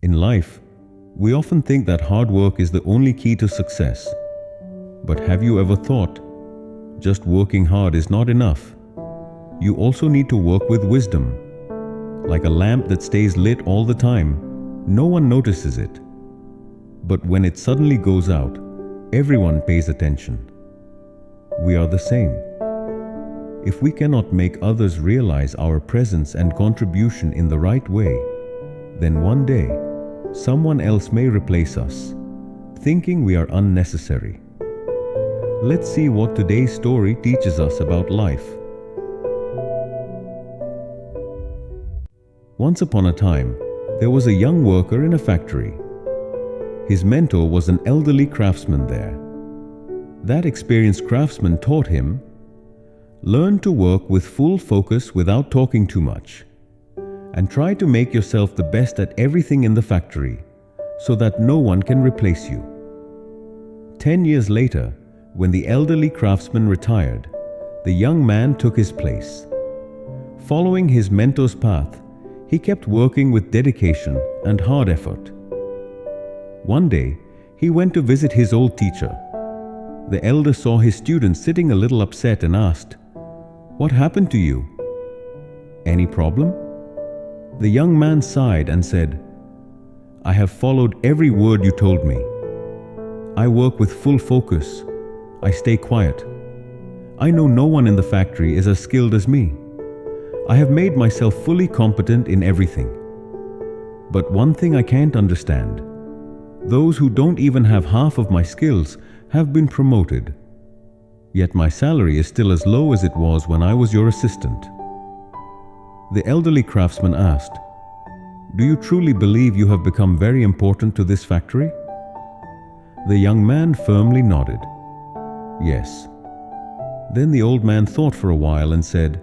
In life, we often think that hard work is the only key to success. But have you ever thought, just working hard is not enough? You also need to work with wisdom. Like a lamp that stays lit all the time, no one notices it. But when it suddenly goes out, everyone pays attention. We are the same. If we cannot make others realize our presence and contribution in the right way, then one day, someone else may replace us, thinking we are unnecessary. Let's see what today's story teaches us about life. Once upon a time, there was a young worker in a factory. His mentor was an elderly craftsman there. That experienced craftsman taught him, learn to work with full focus without talking too much, and try to make yourself the best at everything in the factory, so that no one can replace you. 10 years later, when the elderly craftsman retired, the young man took his place. Following his mentor's path, he kept working with dedication and hard effort. One day, he went to visit his old teacher. The elder saw his student sitting a little upset and asked, "What happened to you? Any problem?" The young man sighed and said, "I have followed every word you told me. I work with full focus. I stay quiet. I know no one in the factory is as skilled as me. I have made myself fully competent in everything. But one thing I can't understand. Those who don't even have half of my skills have been promoted. Yet my salary is still as low as it was when I was your assistant." The elderly craftsman asked, "Do you truly believe you have become very important to this factory?" The young man firmly nodded. "Yes." Then the old man thought for a while and said,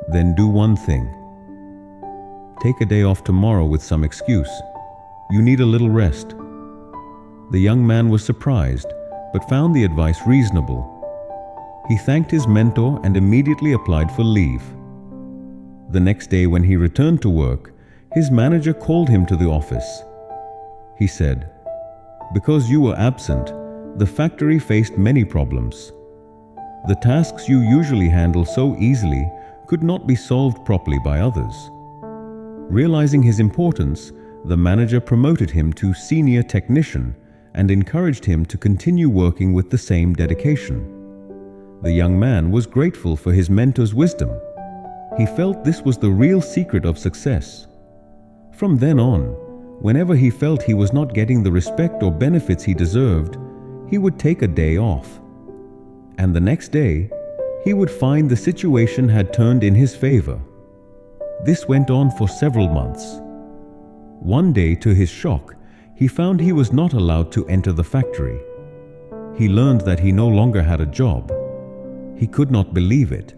"Then do one thing. Take a day off tomorrow with some excuse. You need a little rest." The young man was surprised, but found the advice reasonable. He thanked his mentor and immediately applied for leave. The next day when he returned to work, his manager called him to the office. He said, "Because you were absent, the factory faced many problems. The tasks you usually handle so easily could not be solved properly by others." Realizing his importance, the manager promoted him to senior technician and encouraged him to continue working with the same dedication. The young man was grateful for his mentor's wisdom. He felt this was the real secret of success. From then on, whenever he felt he was not getting the respect or benefits he deserved, he would take a day off. And the next day, he would find the situation had turned in his favor. This went on for several months. One day, to his shock, he found he was not allowed to enter the factory. He learned that he no longer had a job. He could not believe it.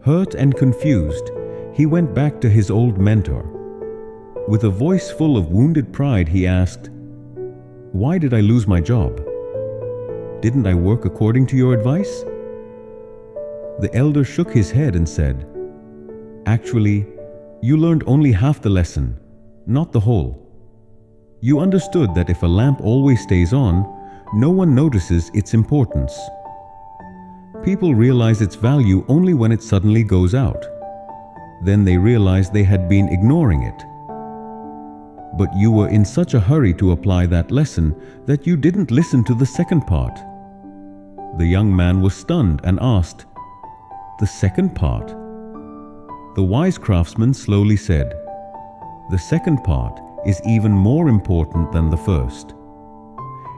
Hurt and confused, he went back to his old mentor. With a voice full of wounded pride, he asked, "Why did I lose my job? Didn't I work according to your advice?" The elder shook his head and said, "Actually, you learned only half the lesson, not the whole. You understood that if a lamp always stays on, no one notices its importance. People realize its value only when it suddenly goes out. Then they realize they had been ignoring it. But you were in such a hurry to apply that lesson that you didn't listen to the second part." The young man was stunned and asked, "The second part?" The wise craftsman slowly said, "The second part is even more important than the first.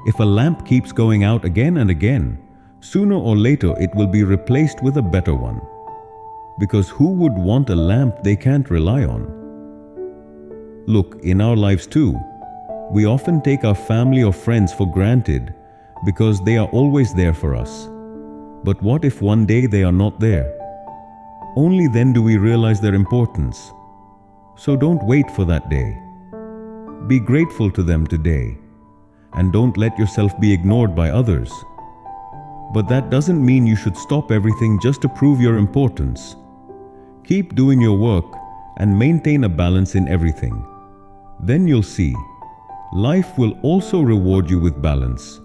If a lamp keeps going out again and again, sooner or later it will be replaced with a better one. Because who would want a lamp they can't rely on?" Look, in our lives too, we often take our family or friends for granted because they are always there for us. But what if one day they are not there? Only then do we realize their importance. So don't wait for that day. Be grateful to them today, and don't let yourself be ignored by others. But that doesn't mean you should stop everything just to prove your importance. Keep doing your work and maintain a balance in everything. Then you'll see, life will also reward you with balance.